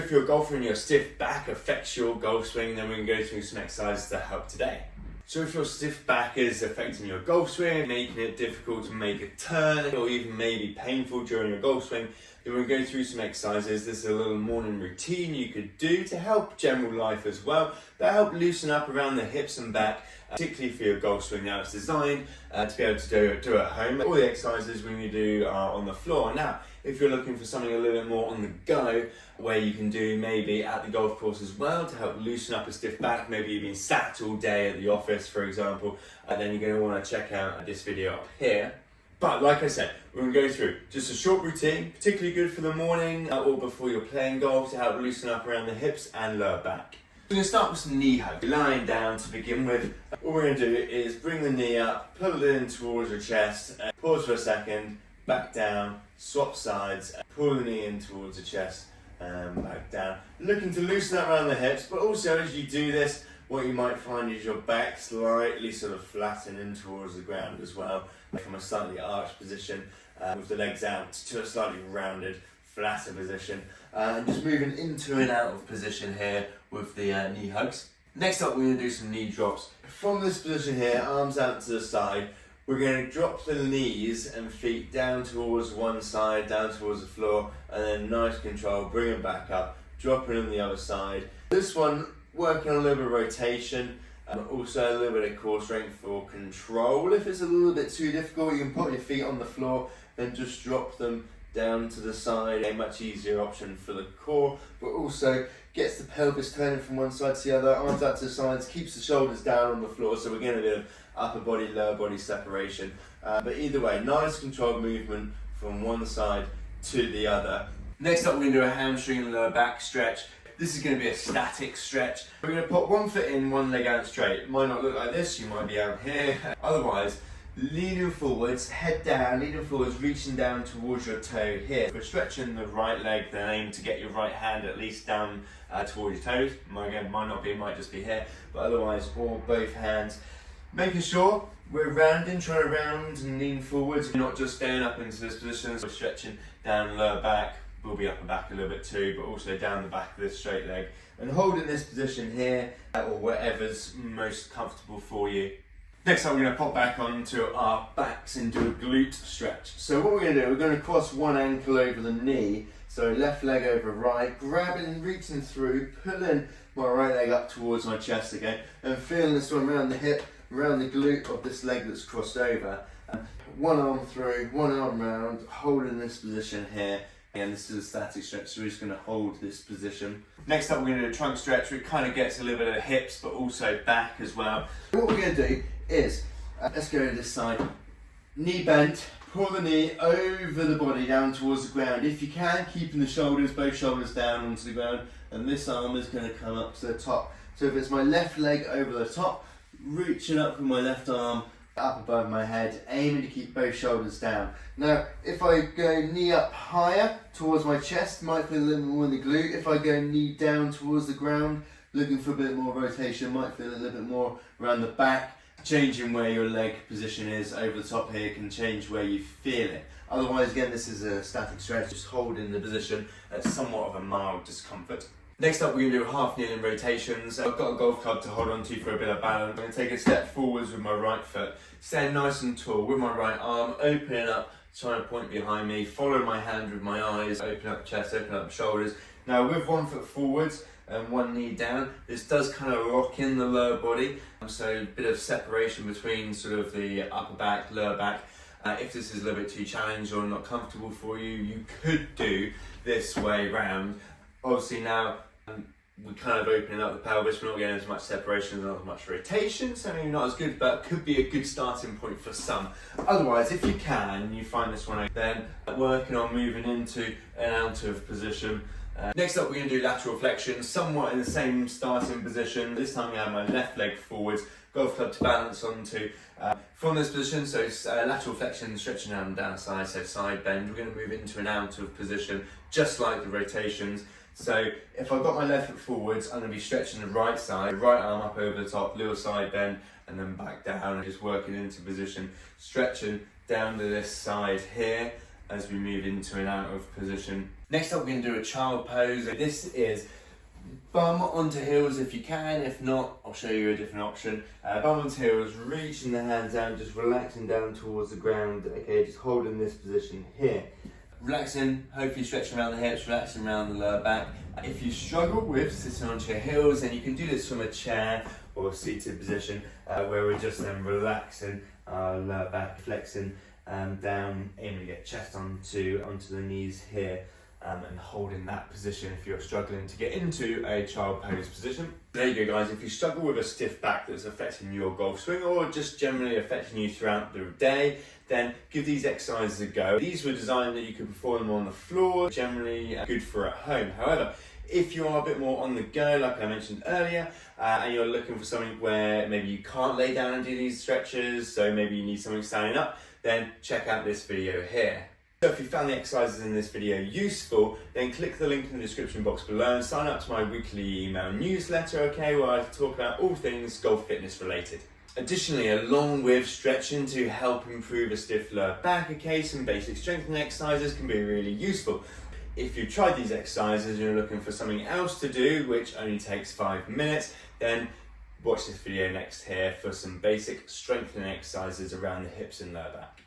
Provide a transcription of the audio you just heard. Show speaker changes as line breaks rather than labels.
If you're a golfer and your stiff back affects your golf swing, then we can go through some exercises to help today. So if your stiff back is affecting your golf swing, making it difficult to make a turn, or even maybe painful during your golf swing, then we'll go through some exercises. This is a little morning routine you could do to help general life as well, that help loosen up around the hips and back, particularly for your golf swing. Now it's designed to be able to do at home. All the exercises we're going to do are on the floor. Now, if you're looking for something a little bit more on the go, where you can do maybe at the golf course as well to help loosen up a stiff back, maybe you've been sat all day at the office, for example, then you're going to want to check out this video up here. But like I said, we're going to go through just a short routine, particularly good for the morning or before you're playing golf to help loosen up around the hips and lower back. We're going to start with some knee hugs. Lying down to begin with. What we're going to do is bring the knee up, pull it in towards your chest, pause for a second, back down, swap sides, pull the knee in towards the chest and back down. Looking to loosen up around the hips, but also as you do this, what you might find is your back slightly sort of flattening towards the ground as well, from a slightly arched position with the legs out to a slightly rounded, flatter position. And just moving into and out of position here with the knee hugs. Next up, we're going to do some knee drops. From this position here, arms out to the side, we're going to drop the knees and feet down towards one side, down towards the floor, and then nice control, bring them back up, dropping on the other side. This one, working on a little bit of rotation, also a little bit of core strength for control. If it's a little bit too difficult, you can put your feet on the floor and just drop them down to the side. A much easier option for the core, but also gets the pelvis turning from one side to the other, arms out to the sides, keeps the shoulders down on the floor, so we're getting a bit of upper body, lower body separation. But either way, nice controlled movement from one side to the other. Next up, we're going to do a hamstring and lower back stretch. This is going to be a static stretch. We're going to put one foot in, one leg out straight. It might not look like this, you might be out here. Otherwise, leaning forwards, head down, leaning forwards, reaching down towards your toe here. We're stretching the right leg, then aim to get your right hand at least down towards your toes. Again, might not be, it might just be here, but otherwise, all both hands. Making sure we're rounding, trying to round and lean forwards. We're not just staying up into this position, so we're stretching down lower back. We'll be upper back a little bit too, but also down the back of this straight leg. And holding this position here, or whatever's most comfortable for you. Next up, we're going to pop back onto our backs and do a glute stretch. So what we're going to do, we're going to cross one ankle over the knee, so left leg over right, grabbing, reaching through, pulling my right leg up towards my chest again, and feeling this one around the hip, around the glute of this leg that's crossed over. One arm through, one arm round, holding this position here. Again, this is a static stretch, so we're just going to hold this position. Next up, we're going to do a trunk stretch, which kind of gets a little bit of hips, but also back as well. What we're going to do is, let's go to this side, knee bent, pull the knee over the body down towards the ground. If you can, keeping the shoulders, both shoulders down onto the ground, and this arm is going to come up to the top. So if it's my left leg over the top, reaching up with my left arm up above my head, aiming to keep both shoulders down. Now, if I go knee up higher towards my chest, might feel a little more in the glute. If I go knee down towards the ground, looking for a bit more rotation, might feel a little bit more around the back. Changing where your leg position is over the top here can change where you feel it. Otherwise, again, this is a static stretch, just holding the position at somewhat of a mild discomfort. Next up, we're going to do half kneeling rotations. I've got a golf club to hold on to for a bit of balance. I'm going to take a step forwards with my right foot, stand nice and tall with my right arm, opening up, trying to point behind me, follow my hand with my eyes, open up the chest, open up the shoulders. Now with one foot forwards and one knee down, this does kind of lock in the lower body, so a bit of separation between sort of the upper back, lower back. If this is a little bit too challenging or not comfortable for you, you could do this way round. Obviously now, we're kind of opening up the pelvis, we're not getting as much separation, not as much rotation, so maybe not as good, but could be a good starting point for some. Otherwise, if you can, you find this one, then working on moving into an out of position. Next up, we're going to do lateral flexion, somewhat in the same starting position. This time we have my left leg forwards, golf club to balance onto. From this position, so lateral flexion, stretching out and down side, so side bend. We're going to move into an out of position, just like the rotations. So if I've got my left foot forwards, I'm going to be stretching the right side, right arm up over the top, little side bend, and then back down, and just working into position, stretching down to this side here as we move into an out of position. Next up, we're going to do a child pose. This is bum onto heels if you can. If not, I'll show you a different option. Bum onto heels, reaching the hands down, just relaxing down towards the ground. Okay, just holding this position here. Relaxing, hopefully stretching around the hips, relaxing around the lower back. If you struggle with sitting onto your heels, then you can do this from a chair or a seated position, where we're just then relaxing our lower back, flexing down, aiming to get chest onto the knees here. And holding that position if you're struggling to get into a child pose position. There you go, guys. If you struggle with a stiff back that's affecting your golf swing or just generally affecting you throughout the day, then give these exercises a go. These were designed that you could perform them on the floor, generally good for at home. However, if you are a bit more on the go, like I mentioned earlier, and you're looking for something where maybe you can't lay down and do these stretches, so maybe you need something standing up, then check out this video here. So if you found the exercises in this video useful, then click the link in the description box below and sign up to my weekly email newsletter, okay, where I talk about all things golf fitness related. Additionally, along with stretching to help improve a stiff lower back, okay, some basic strengthening exercises can be really useful. If you've tried these exercises and you're looking for something else to do, which only takes 5 minutes, then watch this video next here for some basic strengthening exercises around the hips and lower back.